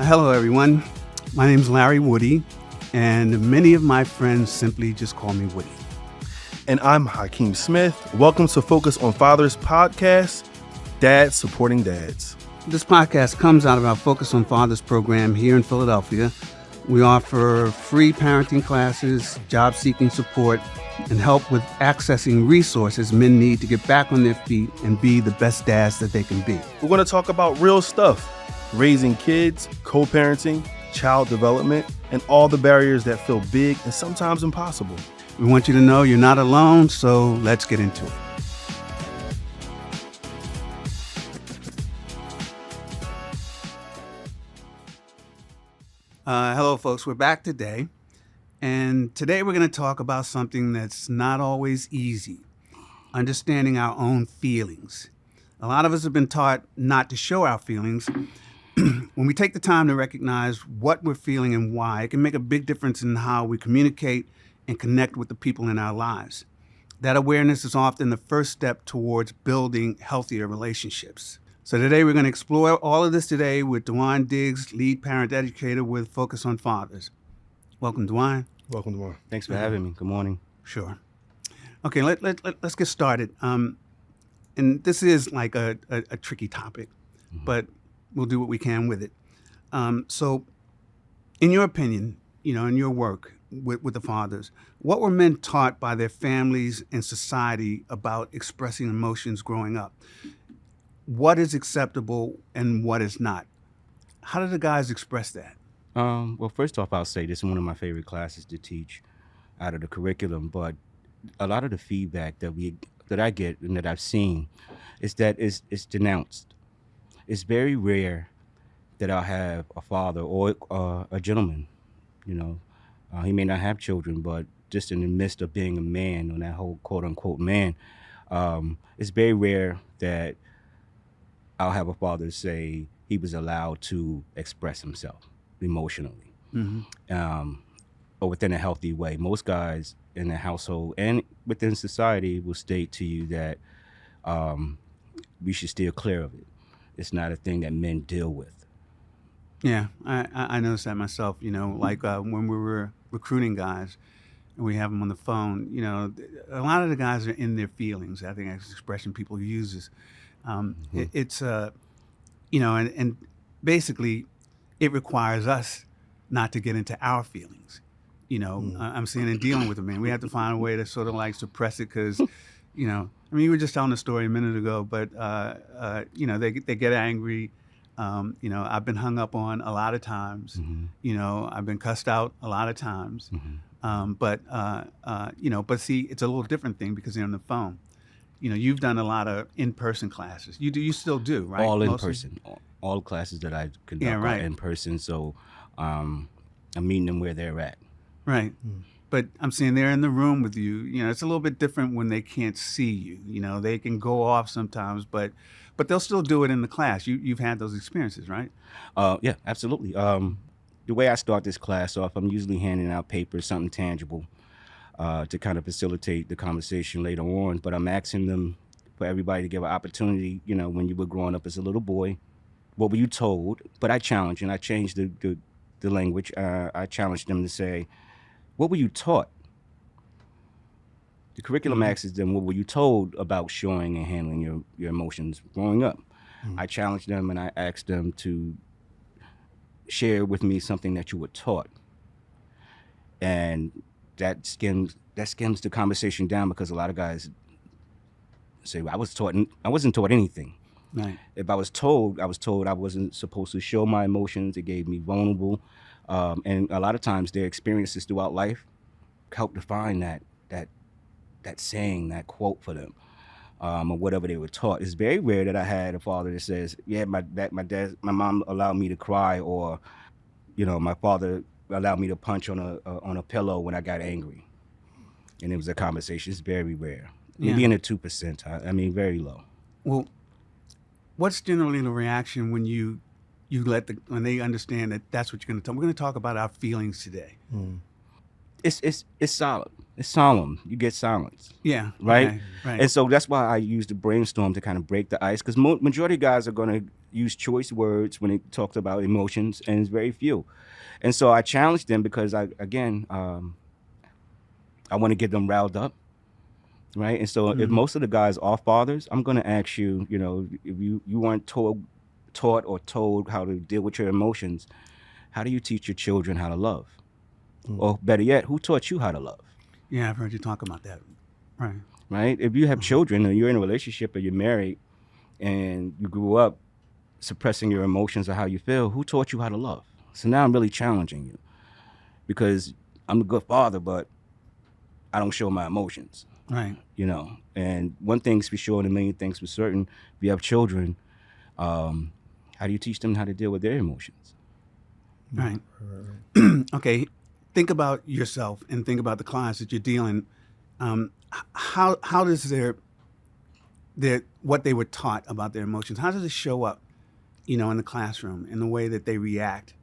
Hello, everyone. My name's Larry Woody, and many of my friends simply just call me Woody. And I'm Hakeem Smith. Welcome to Focus on Fathers podcast, Dads Supporting Dads. This podcast comes out of our Focus on Fathers program here in Philadelphia. We offer free parenting classes, job-seeking support, and help with accessing resources men need to get back on their feet and be the best dads that they can be. We're going to talk about real stuff, raising kids, co-parenting, child development, and all the barriers that feel big and sometimes impossible. We want you to know you're not alone, so let's get into it. Hello, folks. We're back today. And today we're going to talk about something that's not always easy, understanding our own feelings. A lot of us have been taught not to show our feelings. When we take the time to recognize what we're feeling and why, it can make a big difference in how we communicate and connect with the people in our lives. That awareness is often the first step towards building healthier relationships. So today we're going to explore all of this today with DeJuan Diggs, lead parent educator with Focus on Fathers. Welcome, DeJuan. Welcome, DeJuan. Thanks for having me. Good morning. Sure. Okay, let's get started. And this is like a tricky topic, but we'll do what we can with it. So in your opinion, in your work with the fathers, what were men taught by their families and society about expressing emotions growing up? What is acceptable and what is not? How do the guys express that? Well, first off, I'll say this is one of my favorite classes to teach out of the curriculum, but a lot of the feedback that I get and that I've seen is that it's denounced. It's very rare that I'll have a father or a gentleman, he may not have children, but just in the midst of being a man, on that whole quote unquote man, it's very rare that I'll have a father say he was allowed to express himself emotionally, or within a healthy way. Most guys in the household and within society will state to you that we should steer clear of it. It's not a thing that men deal with. Yeah, I noticed that myself, when we were recruiting guys and we have them on the phone, a lot of the guys are in their feelings. I think that's an expression people use. It's, and basically it requires us not to get into our feelings. I'm saying in dealing with a man, we have to find a way to sort of like suppress it because, you were just telling the story a minute ago, but, they get angry. I've been hung up on a lot of times. I've been cussed out a lot of times. But see, it's a little different thing because they're on the phone. You've done a lot of in-person classes. You still do, right? All in Mostly? person. All classes that I conduct are in person. So I'm meeting them where they're at. Right. But I'm saying they're in the room with you. It's a little bit different when they can't see you. They can go off sometimes, but they'll still do it in the class. You've had those experiences, right? Yeah, absolutely. The way I start this class off, I'm usually handing out papers, something tangible, to kind of facilitate the conversation later on. But I'm asking them, for everybody to give an opportunity, when you were growing up as a little boy, what were you told? But I challenge, and I changed the language. I challenged them to say, what were you taught? The curriculum asks them, what were you told about showing and handling your emotions growing up? I challenged them and I asked them to share with me something that you were taught. And that skims the conversation down because a lot of guys say, I wasn't taught anything. Right. If I was told I wasn't supposed to show my emotions. It gave me vulnerable. And a lot of times their experiences throughout life help define that saying, that quote for them, or whatever they were taught. It's very rare that I had a father that says, yeah, my mom allowed me to cry, or, my father allowed me to punch on a pillow when I got angry. And it was a conversation. It's very rare. Maybe in the 2%. Very low. Well, what's generally the reaction when when they understand that that's what you're going to tell them? We're going to talk about our feelings today. it's solid. It's solemn. You get silence, Yeah. right? Okay. Right. And so that's why I use the brainstorm to kind of break the ice, because majority of guys are going to use choice words when they talk about emotions, and it's very few. And so I challenge them because I want to get them riled up, right? And so if most of the guys are fathers, I'm going to ask you, if you weren't taught or told how to deal with your emotions, how do you teach your children how to love? Or better yet, who taught you how to love? Yeah, I've heard you talk about that. Right. Right? If you have children or you're in a relationship or you're married and you grew up suppressing your emotions or how you feel, who taught you how to love? So now I'm really challenging you, because I'm a good father, but I don't show my emotions, Right. And one thing's for sure and a million things for certain, if you have children, how do you teach them how to deal with their emotions? Right. Okay. Think about yourself and think about the clients that you're dealing. How does their what they were taught about their emotions, how does it show up, in the classroom, in the way that they react?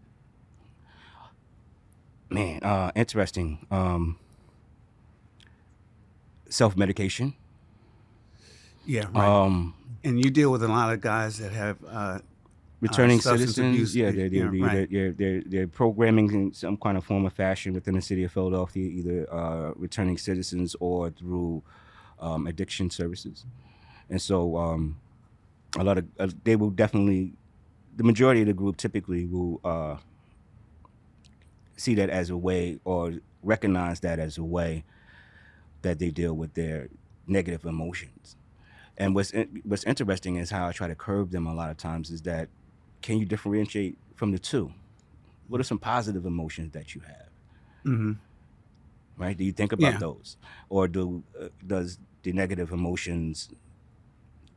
Man, interesting. Self-medication. Yeah. Right. Um, And you deal with a lot of guys that have returning substance citizens, abuse. yeah, Right. they're programming in some kind of form or fashion within the city of Philadelphia, either returning citizens or through addiction services. And so a lot of they will definitely, the majority of the group typically will see that as a way, or recognize that as a way that they deal with their negative emotions. And what's interesting is how I try to curb them a lot of times is that, can you differentiate from the two? What are some positive emotions that you have? Mm-hmm. Right? Do you think about Yeah. those, or does the negative emotions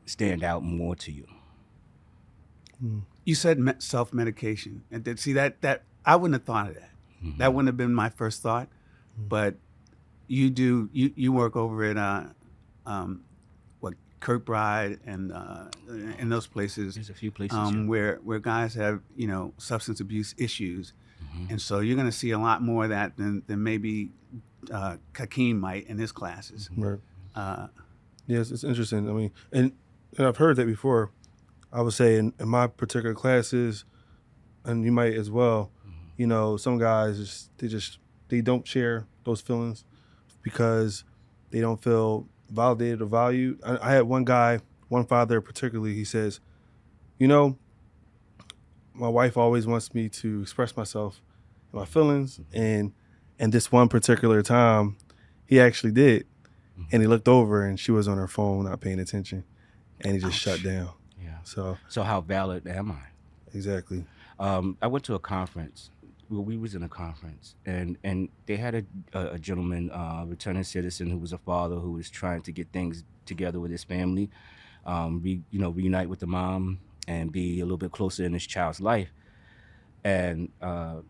stand out more to you? You said self-medication, and see that I wouldn't have thought of that. That wouldn't have been my first thought, but you work over at what, Kirkbride and in those places, There's a few places, yeah. where guys have substance abuse issues, and so you're going to see a lot more of that than maybe Hakeem might in his classes. Right. Uh, Yes, it's interesting. I mean, and I've heard that before. I would say in my particular classes, and you might as well, some guys they don't share those feelings because they don't feel validated or valued. I had one father particularly, he says, my wife always wants me to express myself and my feelings, and this one particular time, he actually did. And he looked over and she was on her phone, not paying attention, and he just shut down. Yeah. So So how valid am I? exactly. I went to a conference. Well, we was in a conference, and they had a gentleman, returning citizen, who was a father who was trying to get things together with his family, reunite with the mom and be a little bit closer in his child's life. And the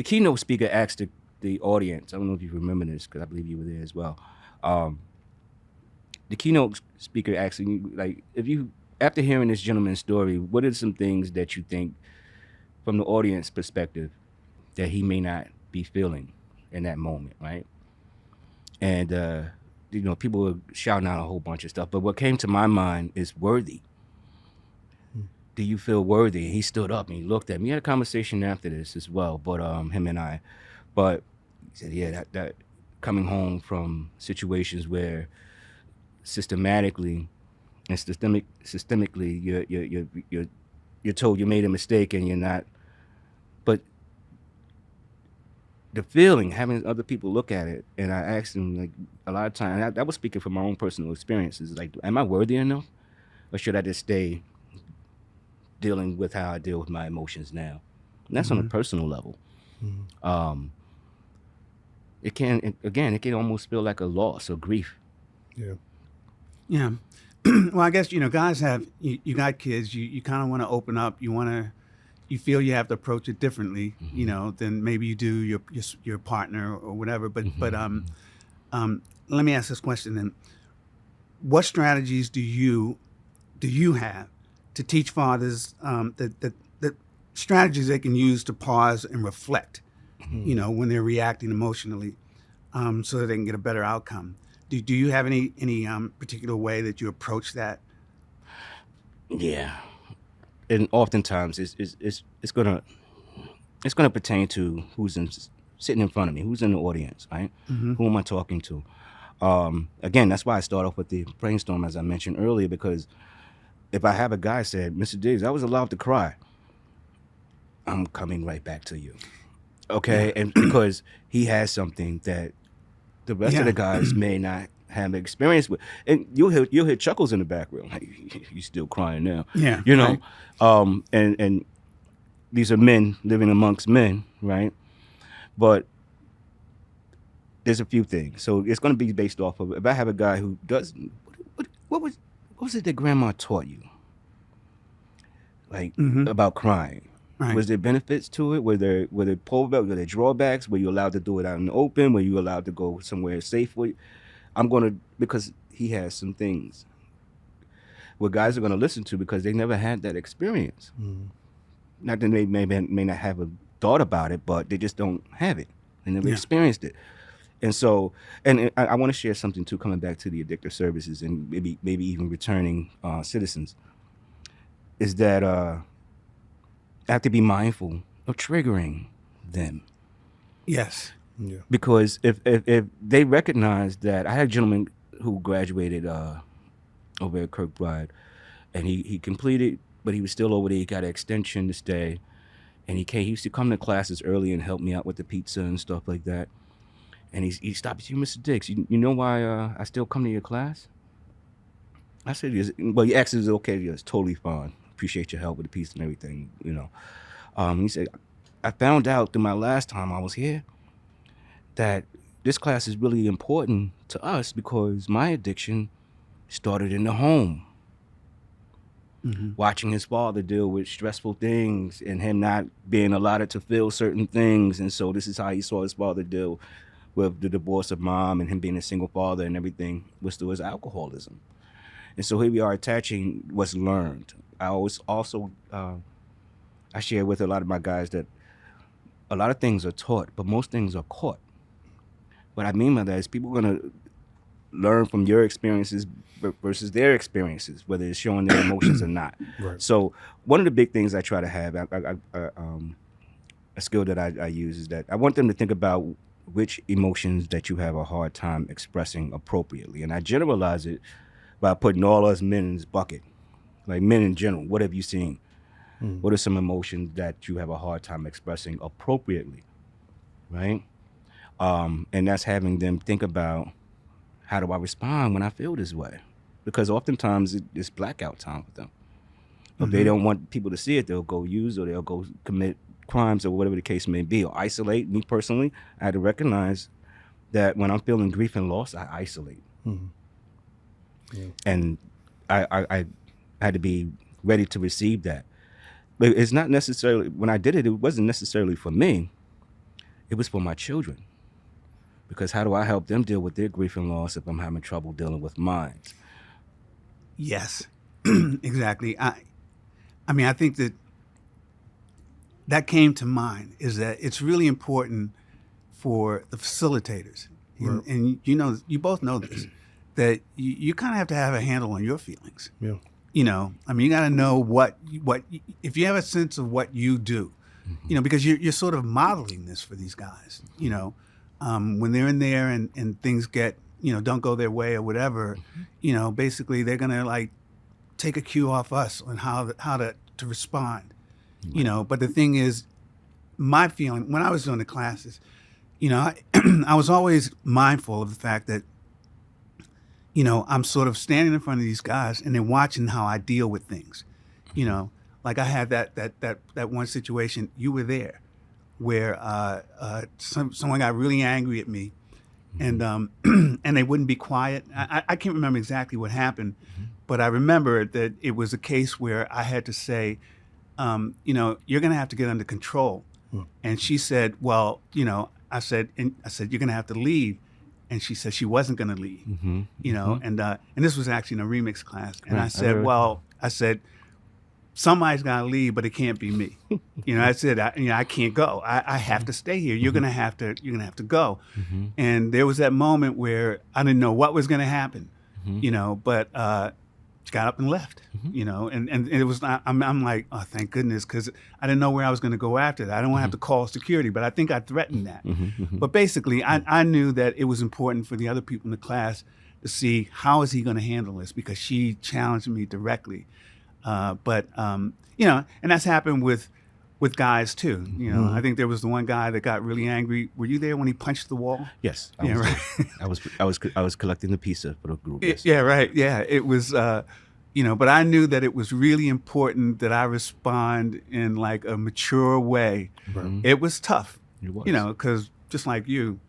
keynote speaker asked the audience, I don't know if you remember this because I believe you were there as well. The keynote speaker asked, like, after hearing this gentleman's story, what are some things that you think, from the audience perspective, that he may not be feeling in that moment, right? And people were shouting out a whole bunch of stuff, but what came to my mind is worthy. Do you feel worthy? And he stood up and he looked at me. We had a conversation after this as well, but him and I. But he said, yeah, that coming home from situations where systematically and systemically you're told you made a mistake and you're not. But the feeling, having other people look at it, and I asked him, like, a lot of times, I was speaking from my own personal experiences, like, am I worthy enough, or should I just stay dealing with how I deal with my emotions now? And that's on a personal level. It can almost feel like a loss or grief. Yeah. Yeah. Well, I guess, guys have, you got kids, you kind of want to open up, you feel you have to approach it differently, than maybe you do your partner or whatever. But let me ask this question then. What strategies do you have to teach fathers, that strategies they can use to pause and reflect you know, when they're reacting emotionally, so that they can get a better outcome. Do you have any particular way that you approach that? Yeah, and oftentimes it's gonna pertain to sitting in front of me, who's in the audience, right? Mm-hmm. Who am I talking to? Again, that's why I start off with the brainstorm, as I mentioned earlier, because if I have a guy say, Mr. Diggs, I was allowed to cry, I'm coming right back to you, okay? Yeah. And because he has something that the rest of Yeah. the guys may not have experience with, and you'll hear chuckles in the background, like, you still crying now, Yeah. you know? Right. And these are men living amongst men, right? But there's a few things. So it's going to be based off of, if I have a guy who does, what was it that grandma taught you? Like, Mm-hmm. about crying. Right. Was there benefits to it? Were there pullbacks? Were there drawbacks? Were you allowed to do it out in the open? Were you allowed to go somewhere safely? Because he has some things where guys are going to listen to because they never had that experience. Not that they may not have a thought about it, but they just don't have it. They never experienced it. And so, and I want to share something too, coming back to the addictive services and maybe even returning citizens, is that I have to be mindful of triggering them. Yes. Yeah. Because if they recognize that, I had a gentleman who graduated over at Kirkbride, and he completed, but he was still over there. He got an extension to stay, and he used to come to classes early and help me out with the pizza and stuff like that. And he stopped. You, Mr. Dix, you know why I still come to your class? I said, well, you asked, is it okay? It's totally fine. Appreciate your help with the pizza and everything, you know. He said, I found out through my last time I was here that this class is really important to us because my addiction started in the home. Mm-hmm. Watching his father deal with stressful things and him not being allowed to feel certain things. And so this is how he saw his father deal with the divorce of mom and him being a single father and everything, was through his alcoholism. And so here we are attaching what's learned. I always also, I share with a lot of my guys that a lot of things are taught, but most things are caught. What I mean by that is people are going to learn from your experiences versus their experiences, whether it's showing their emotions or not. Right. So one of the big things I try to have, a skill that I use, is that I want them to think about which emotions that you have a hard time expressing appropriately. And I generalize it by putting all us men in this bucket, like men in general. What have you seen? What are some emotions that you have a hard time expressing appropriately, right? And that's having them think about, how do I respond when I feel this way? Because oftentimes it's blackout time with them. If they don't want people to see it, they'll go use, or they'll go commit crimes, or whatever the case may be, or isolate. Me personally, I had to recognize that when I'm feeling grief and loss, I isolate. Yeah. And I had to be ready to receive that. But it's not necessarily, when I did it, it wasn't necessarily for me. It was for my children. Because how do I help them deal with their grief and loss if I'm having trouble dealing with mine? Yes. Exactly. I mean, I think that came to mind, is that it's really important for the facilitators, Right. and you know, you both know this, that you kind of have to have a handle on your feelings. Yeah. You know, I mean, you got to know what if you have a sense of what you do, you know, because you're sort of modeling this for these guys. You know, when they're in there and things get, you know, don't go their way or whatever, you know, basically they're gonna like take a cue off us on how to respond. You know, but the thing is, my feeling when I was doing the classes, you know, I was always mindful of the fact that, you know, I'm sort of standing in front of these guys and they're watching how I deal with things. You know, like I had that one situation, you were there, where someone got really angry at me, and and they wouldn't be quiet. I can't remember exactly what happened, but I remember that it was a case where I had to say, you know, you're going to have to get under control. And she said, well, you know, I said, you're going to have to leave. And she said she wasn't going to leave, you know, and this was actually in a remix class. And Right, I said, I well, I said, somebody's got to leave, but it can't be me. I said, I can't go. I have to stay here. You're gonna have to go. And there was that moment where I didn't know what was gonna happen, but she got up and left, and it was not, I'm like, oh, thank goodness, because I didn't know where I was going to go after that. I don't want to have to call security, but I think I threatened that. But basically, I knew that it was important for the other people in the class to see how is he going to handle this, because she challenged me directly. And that's happened with guys too. I think there was the one guy that got really angry. Were you there when he punched the wall? Yes, Yeah, right. I was collecting the pizza for the group. Yes. Yeah, right. Yeah, it was. But I knew that it was really important that I respond in like a mature way. Right. It was tough. It was. Because just like you,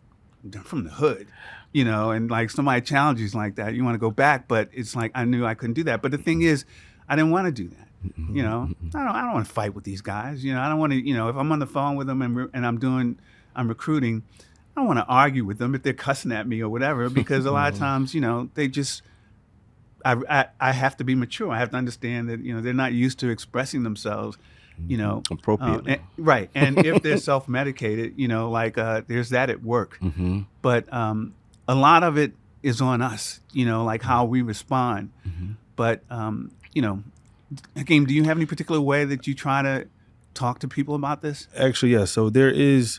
I'm from the hood. And like somebody challenges like that, you want to go back, but it's like I knew I couldn't do that. But the thing is, I didn't want to do that. I don't want to fight with these guys. I don't want to. If I'm on the phone with them and I'm recruiting, I don't want to argue with them if they're cussing at me or whatever, because a lot of times, they just. I have to be mature. I have to understand that they're not used to expressing themselves. Appropriately. Right. And if they're self-medicated, there's that at work. But a lot of it is on us. Like how we respond. But Hakeem, do you have any particular way that you try to talk to people about this? Actually, yes. So there is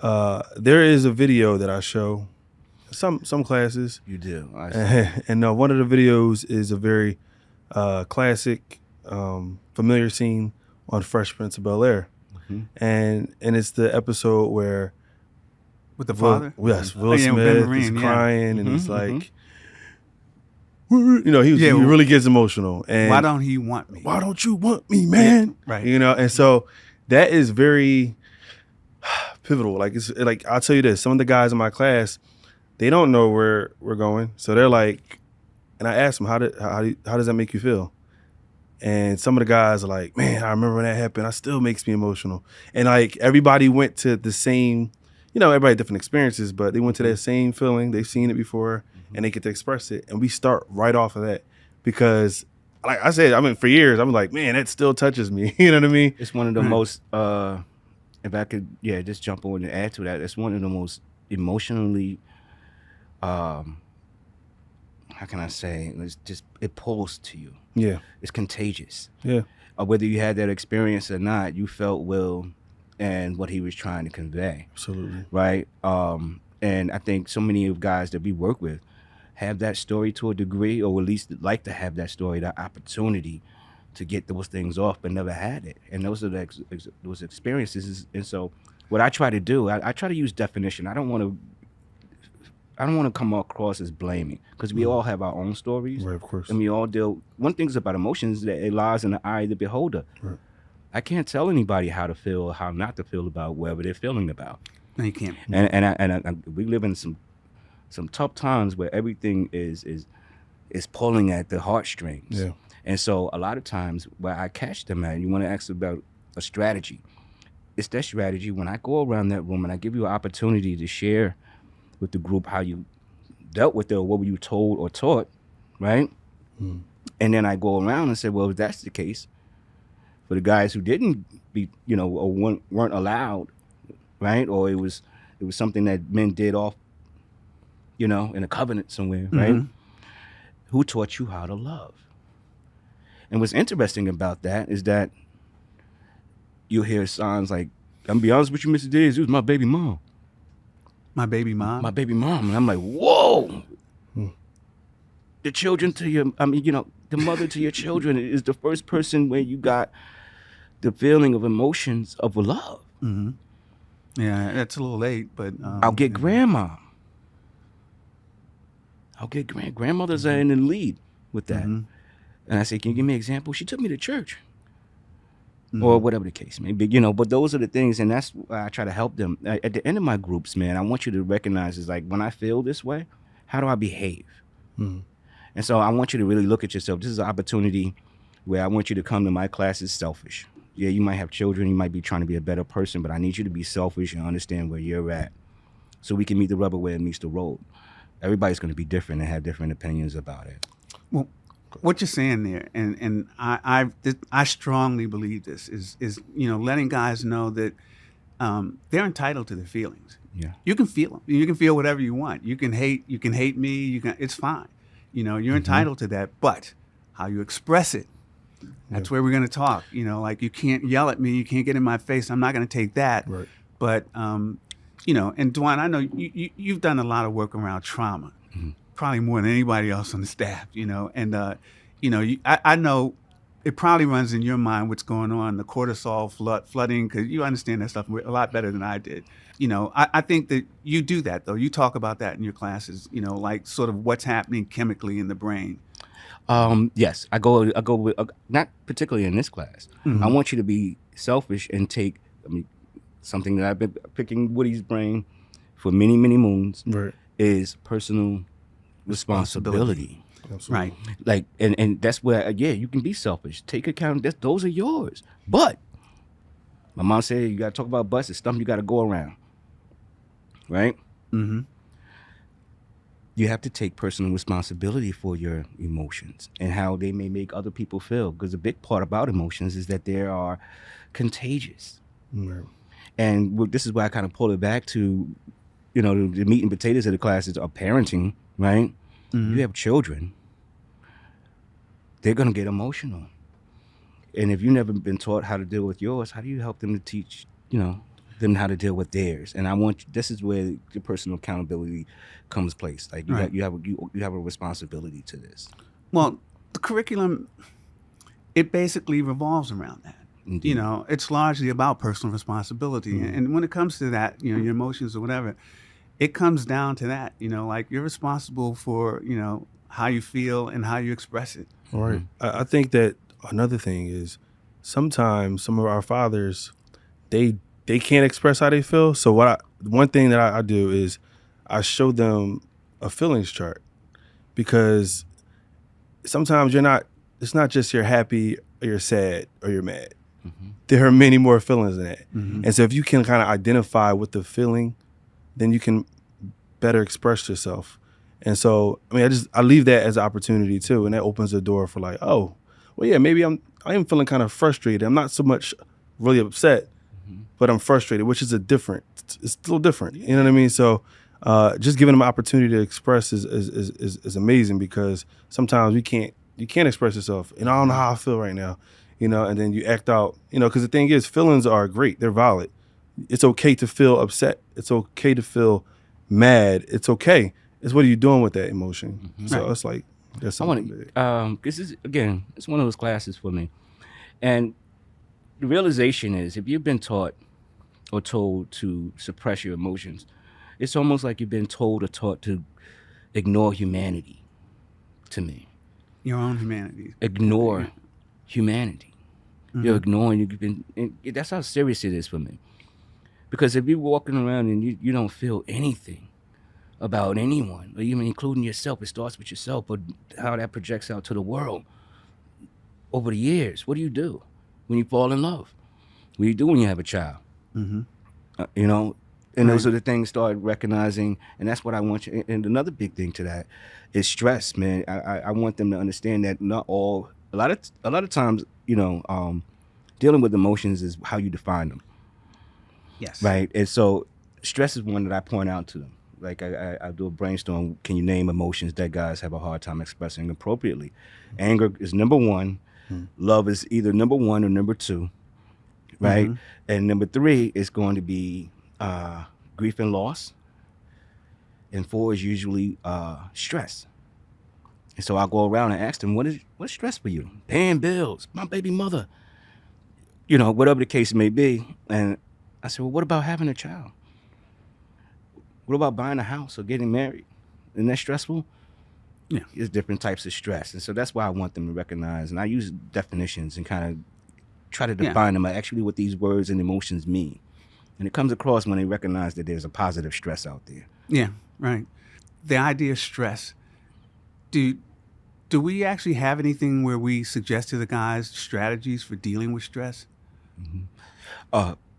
a video that I show some classes. You do. I see. And one of the videos is a very classic, familiar scene on Fresh Prince of Bel-Air, and it's the episode where with the father. Will Smith is crying, and he's like. He really gets emotional. And why don't he want me? Why don't you want me, man? Yeah, right. And so that is very pivotal. Like I'll tell you this: some of the guys in my class, they don't know where we're going, so they're like, and I asked them, how does that make you feel? And some of the guys are like, man, I remember when that happened. It still makes me emotional. And like everybody went to the same, everybody had different experiences, but they went to that same feeling. They've seen it before. And they get to express it, and we start right off of that because, like I said, for years I'm like, man, that still touches me. You know what I mean? It's one of the most. If I could, just jump on and add to that. It's one of the most emotionally. How can I say? It pulls to you. Yeah, it's contagious. Yeah, whether you had that experience or not, you felt Will and what he was trying to convey. Absolutely. Right. And I think so many of guys that we work with have that story to a degree, or at least like to have that story, that opportunity to get those things off, but never had it. And those are those experiences. And so what I try to do, I try to use definition. I don't want to come across as blaming, because we all have our own stories. Right, of course. And we all deal. One thing's about emotions, that it lies in the eye of the beholder. Right. I can't tell anybody how to feel or how not to feel about whatever they're feeling about. No, you can't. And we live in some tough times where everything is pulling at the heartstrings. Yeah. And so a lot of times where I catch them at, you want to ask about a strategy. It's that strategy when I go around that room and I give you an opportunity to share with the group how you dealt with it or what were you told or taught, right? And then I go around and say, well, if that's the case, for the guys who didn't be, or weren't allowed, right? Or it was something that men did off, in a covenant somewhere, right? Who taught you how to love? And what's interesting about that is that you'll hear signs like, I'm gonna be honest with you, Mr. Diggs, it was my baby mom. My baby mom? My baby mom. And I'm like, whoa. The children to your, the mother to your children is the first person where you got the feeling of emotions of love. Yeah, that's a little late, but... I'll get grandma. Grandmothers are in the lead with that. And I say, can you give me an example? She took me to church. Or whatever the case may be, but those are the things, and that's why I try to help them. At the end of my groups, man, I want you to recognize is like, when I feel this way, how do I behave? And so I want you to really look at yourself. This is an opportunity where I want you to come to my classes selfish. Yeah, you might have children, you might be trying to be a better person, but I need you to be selfish and understand where you're at so we can meet the rubber where it meets the road. Everybody's going to be different and have different opinions about it. Well, what you're saying there, and I strongly believe this is letting guys know that they're entitled to their feelings. Yeah. You can feel them. You can feel whatever you want. You can hate. You can hate me. It's fine. You're entitled to that. But how you express it, that's where we're going to talk. Like you can't yell at me. You can't get in my face. I'm not going to take that. Right. But and Dwan, I know you've done a lot of work around trauma, probably more than anybody else on the staff. And I know it probably runs in your mind what's going on, the cortisol flooding, because you understand that stuff a lot better than I did. I think that you do that, though. You talk about that in your classes, like sort of what's happening chemically in the brain. Yes, I go with not particularly in this class. I want you to be selfish and take. Something that I've been picking Woody's brain for many, many moons Right. is personal responsibility. Absolutely. Right. Like, and that's where, you can be selfish. Take account. Those are yours. But my mom said, you got to talk about butts. It's something you got to go around. Right? Mm-hmm. You have to take personal responsibility for your emotions and how they may make other people feel. Because a big part about emotions is that they are contagious. Right. And this is why I kind of pull it back to, the meat and potatoes of the classes are parenting, right? Mm-hmm. You have children. They're going to get emotional. And if you've never been taught how to deal with yours, how do you help them to teach, them how to deal with theirs? And this is where the personal accountability comes place. Like you have a responsibility to this. Well, the curriculum, it basically revolves around that. Indeed. It's largely about personal responsibility. And when it comes to that, your emotions or whatever, it comes down to that, like you're responsible for, how you feel and how you express it. All right. I think that another thing is sometimes some of our fathers, they can't express how they feel. So one thing that I do is I show them a feelings chart, because sometimes it's not just you're happy or you're sad or you're mad. There are many more feelings than that. And so if you can kind of identify with the feeling, then you can better express yourself. And so, I leave that as an opportunity too. And that opens the door for like, oh, well, yeah, maybe I am feeling kind of frustrated. I'm not so much really upset, but I'm frustrated, which is it's still different. You know what I mean? So just giving them an opportunity to express is amazing, because sometimes you can't express yourself. And I don't know how I feel right now. And then you act out, because the thing is, feelings are great. They're valid. It's okay to feel upset. It's okay to feel mad. It's okay. It's what are you doing with that emotion? So it's like, that's something. This is, again, it's one of those classes for me. And the realization is, if you've been taught or told to suppress your emotions, it's almost like you've been told or taught to ignore humanity, to me. Your own humanity. Ignore humanity. You're ignoring, that's how serious it is for me. Because if you're walking around and you don't feel anything about anyone, or even including yourself, it starts with yourself, but how that projects out to the world over the years. What do you do when you fall in love? What do you do when you have a child? And those are the things start recognizing, and that's what I want you. And another big thing to that is stress, man. I want them to understand that a lot of times, dealing with emotions is how you define them. Yes. Right. And so stress is one that I point out to them. Like I do a brainstorm. Can you name emotions that guys have a hard time expressing appropriately? Anger is number one. Love is either number one or number two. Right. And number three is going to be grief and loss. And four is usually stress. And so I'll go around and ask them, what's stress for you? Paying bills, my baby mother, whatever the case may be. And I said, well, what about having a child? What about buying a house or getting married? Isn't that stressful? Yeah. There's different types of stress. And so that's why I want them to recognize. And I use definitions and kind of try to define them actually what these words and emotions mean. And it comes across when they recognize that there's a positive stress out there. Yeah, right. The idea of stress. Do we actually have anything where we suggest to the guys strategies for dealing with stress?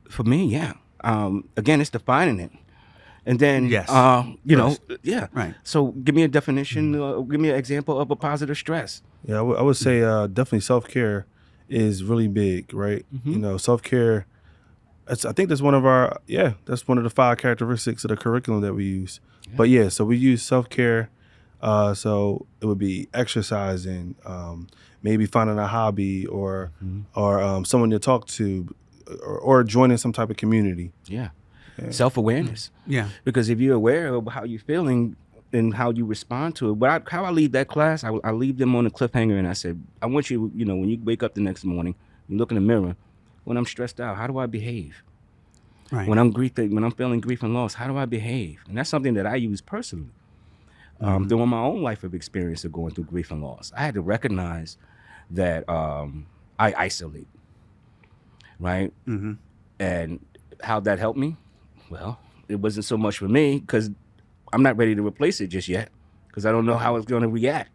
For me, yeah. Again, it's defining it. And then, Yes. you know, First. yeah. Right. So give me a definition, give me an example of a positive stress. Yeah, I would say definitely self-care is really big, right? Mhm. You know, self-care, I think that's one of that's one of the 5 characteristics of the curriculum that we use. Yeah. But yeah, so we use self-care. So it would be exercising, maybe finding a hobby or someone to talk to, or joining some type of community. Yeah. Self-awareness. Yeah. Because if you're aware of how you're feeling and how you respond to it, how I leave that class, I leave them on a cliffhanger, and I said, I want you, you know, when you wake up the next morning, you look in the mirror. When I'm stressed out, how do I behave? Right. When I'm feeling grief and loss, how do I behave? And that's something that I use personally. During my own life of experience of going through grief and loss, I had to recognize that I isolate, right? Mm-hmm. And how that helped me? Well, it wasn't so much for me because I'm not ready to replace it just yet because I don't know how it's going to react.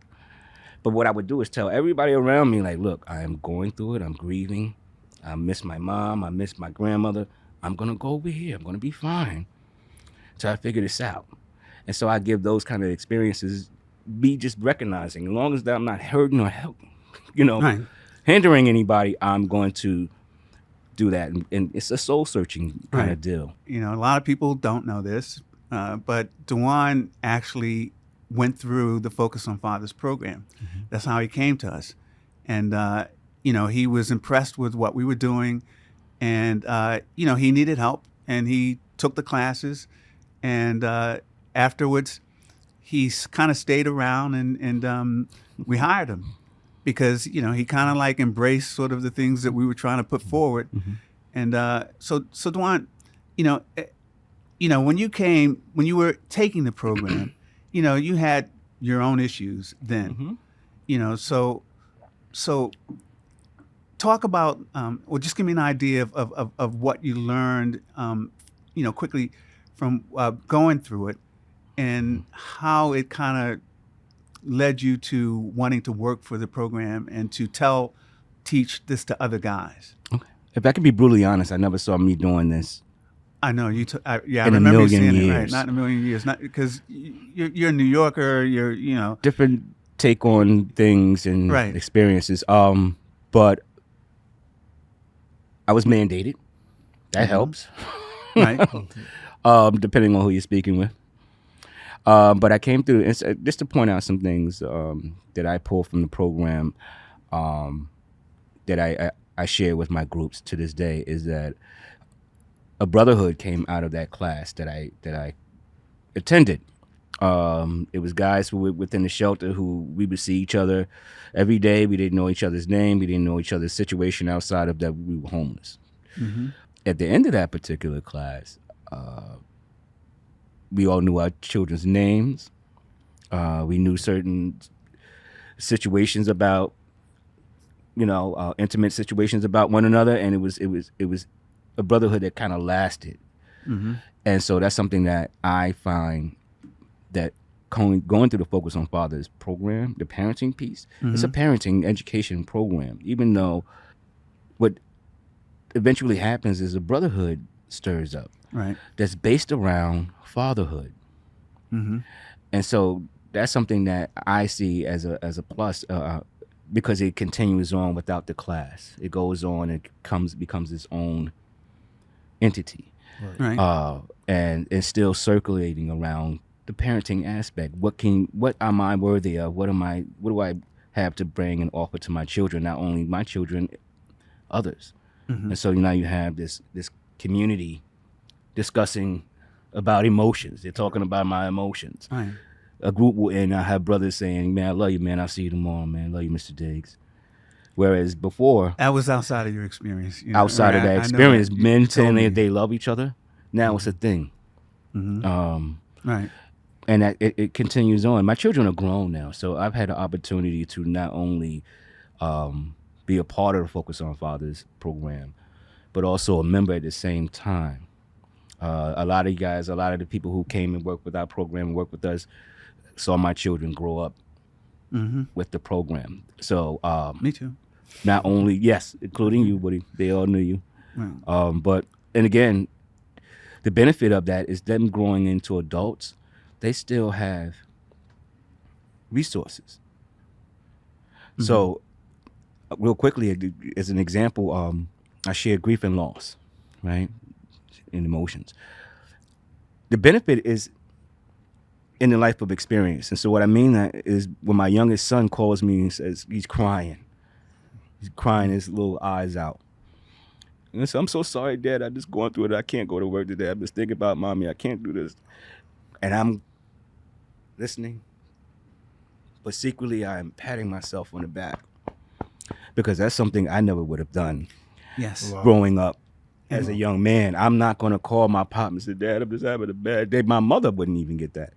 But what I would do is tell everybody around me, like, look, I am going through it. I'm grieving. I miss my mom. I miss my grandmother. I'm going to go over here. I'm going to be fine until I figure this out. And so I give those kind of experiences, be just recognizing, as long as that I'm not hurting or helping, you know, Right. hindering anybody, I'm going to do that. And it's a soul searching kind Right. of deal. You know, a lot of people don't know this, but Dewan actually went through the Focus on Fathers program. Mm-hmm. That's how he came to us. And, you know, he was impressed with what we were doing. And, you know, he needed help. And he took the classes. And afterwards, he kind of stayed around and we hired him. Because, you know, he kind of like embraced sort of the things that we were trying to put forward. Mm-hmm. And so Dewan, you know, when you were taking the program, you know, you had your own issues then, Mm-hmm. you know, so talk about, or just give me an idea of what you learned, you know, quickly from going through it and how it kind of led you to wanting to work for the program and to teach this to other guys. Okay. If I can be brutally honest, I never saw me doing this. I know you. I In a remember you million saying it, right? years. Not in a million years. Not because you're a New Yorker. You know. Different take on things and Right. experiences. But I was mandated. That helps. Right. Depending on who you're speaking with. But I came through, and just to point out some things that I pulled from the program that I share with my groups to this day is that a brotherhood came out of that class that I attended. It was guys who were within the shelter who we would see each other every day. We didn't know each other's name. We didn't know each other's situation outside of that we were homeless. Mm-hmm. At the end of that particular class, we all knew our children's names. We knew certain situations about, you know, intimate situations about one another, and it was a brotherhood that kind of lasted. Mm-hmm. And so that's something that I find that going through the Focus on Fathers program, the parenting piece, it's a parenting education program. Even though what eventually happens is a brotherhood stirs up. Right. That's based around fatherhood. Mm-hmm. And so that's something that I see as a plus because it continues on without the class. It goes on and becomes its own entity. Right. And it's still circulating around the parenting aspect. What am I worthy of? What do I have to bring and offer to my children? Not only my children, others. Mm-hmm. And so now you have this community discussing about emotions. They're talking about my emotions. Right. A group will end. I have brothers saying, "Man, I love you, man. I'll see you tomorrow, man. Love you, Mr. Diggs." Whereas before, That was outside of your experience. You know, outside right? of that I know experience, that. men You told saying me. they love each other. Now it's a thing. Mm-hmm. Right. And that it continues on. My children are grown now, so I've had the opportunity to not only be a part of the Focus on Fathers program, but also a member at the same time. A lot of you guys, a lot of the people who came and worked with our program and worked with us, saw my children grow up with the program. So Me too. not only, yes, including you, buddy, they all knew you. Right. But, and again, the benefit of that is them growing into adults. They still have resources. So, real quickly, as an example, I share grief and loss, right, and emotions. The benefit is in the life of experience. And so what I mean that is when my youngest son calls me and says he's crying his little eyes out. And I say, I'm so sorry, Dad. I'm just going through it. I can't go to work today. I'm just thinking about Mommy. I can't do this. And I'm listening. But secretly, I am patting myself on the back because that's something I never would have done Yes. Wow. growing up as a young man. I'm not going to call my pop and say, Dad, I'm just having a bad day. My mother wouldn't even get that.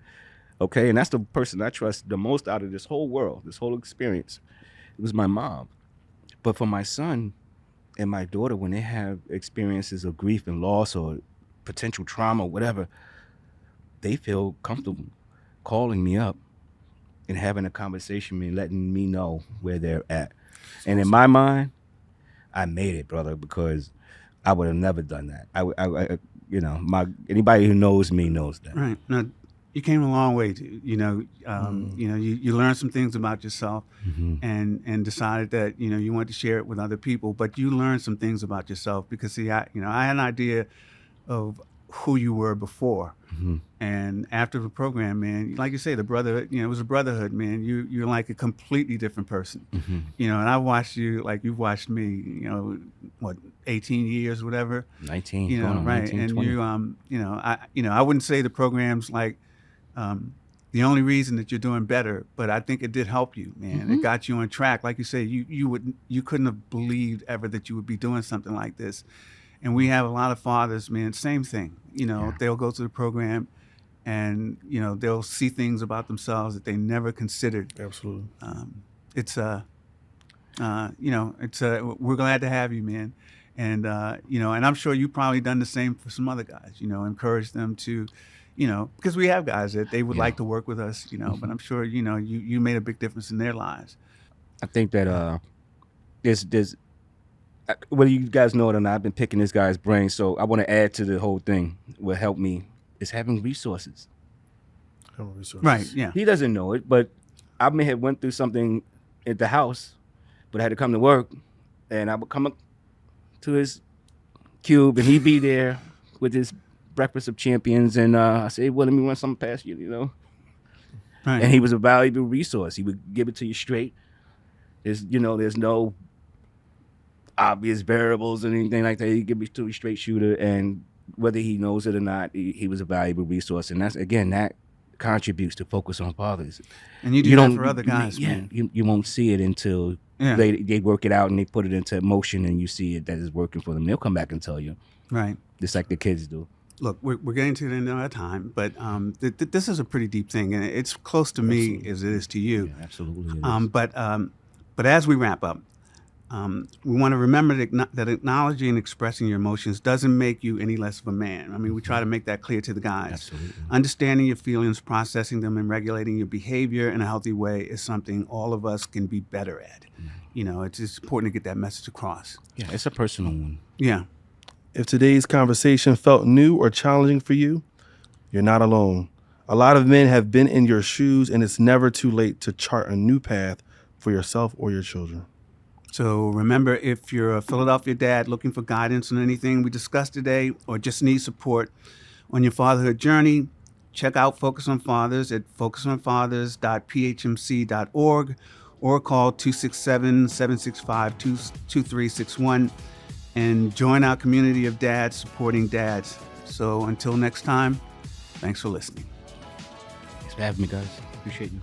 Okay? And that's the person I trust the most out of this whole world, this whole experience. It was my mom. But for my son and my daughter, when they have experiences of grief and loss or potential trauma, whatever, they feel comfortable calling me up and having a conversation and letting me know where they're at. And in my mind, I made it, brother, because I would have never done that. I anybody who knows me knows that. Right. Now, you came a long way. You learned some things about yourself, and decided that you wanted to share it with other people. But you learned some things about yourself because see, I had an idea of who you were before, and after the program, man, like you say, the brother, it was a brotherhood, man. You're like a completely different person, and I watched you like you've watched me, 18 years, whatever, 19, right, 19, and 20. I wouldn't say the program's like the only reason that you're doing better, but I think it did help you, man. It got you on track, like you say. You couldn't have believed ever that you would be doing something like this. And we have a lot of fathers, man, same thing. They'll go to the program and, they'll see things about themselves that they never considered. Absolutely. We're glad to have you, man. And, and I'm sure you've probably done the same for some other guys, encourage them to, because we have guys that they would like to work with us, but I'm sure, you made a big difference in their lives. I think that there's whether you guys know it or not, I've been picking this guy's brain, so I want to add to the whole thing. What helped me is having resources. Right, yeah. He doesn't know it, but I may have went through something at the house, but I had to come to work, and I would come up to his cube, and he'd be there with his breakfast of champions, and I say, well, let me run something past you, Right. And he was a valuable resource. He would give it to you straight. There's no obvious variables or anything like that. He give it to a straight shooter, and whether he knows it or not, he was a valuable resource. And that contributes to focus on fathers. And you do that for other guys, man. You won't see it until they work it out and they put it into motion, and you see it that is working for them. They'll come back and tell you, right? Just like the kids do. Look, we're getting to the end of our time, but this is a pretty deep thing, and it's close to me as it is to you. Yeah, absolutely. It is. But as we wrap up, we want to remember that acknowledging and expressing your emotions doesn't make you any less of a man. I mean, we try to make that clear to the guys. Absolutely. Understanding your feelings, processing them, and regulating your behavior in a healthy way is something all of us can be better at. It's just important to get that message across. Yeah, it's a personal one. Yeah. If today's conversation felt new or challenging for you, you're not alone. A lot of men have been in your shoes, and it's never too late to chart a new path for yourself or your children. So remember, if you're a Philadelphia dad looking for guidance on anything we discussed today or just need support on your fatherhood journey, check out Focus on Fathers at focusonfathers.phmc.org or call 267-765-2361 and join our community of dads supporting dads. So until next time, thanks for listening. Thanks for having me, guys. Appreciate you.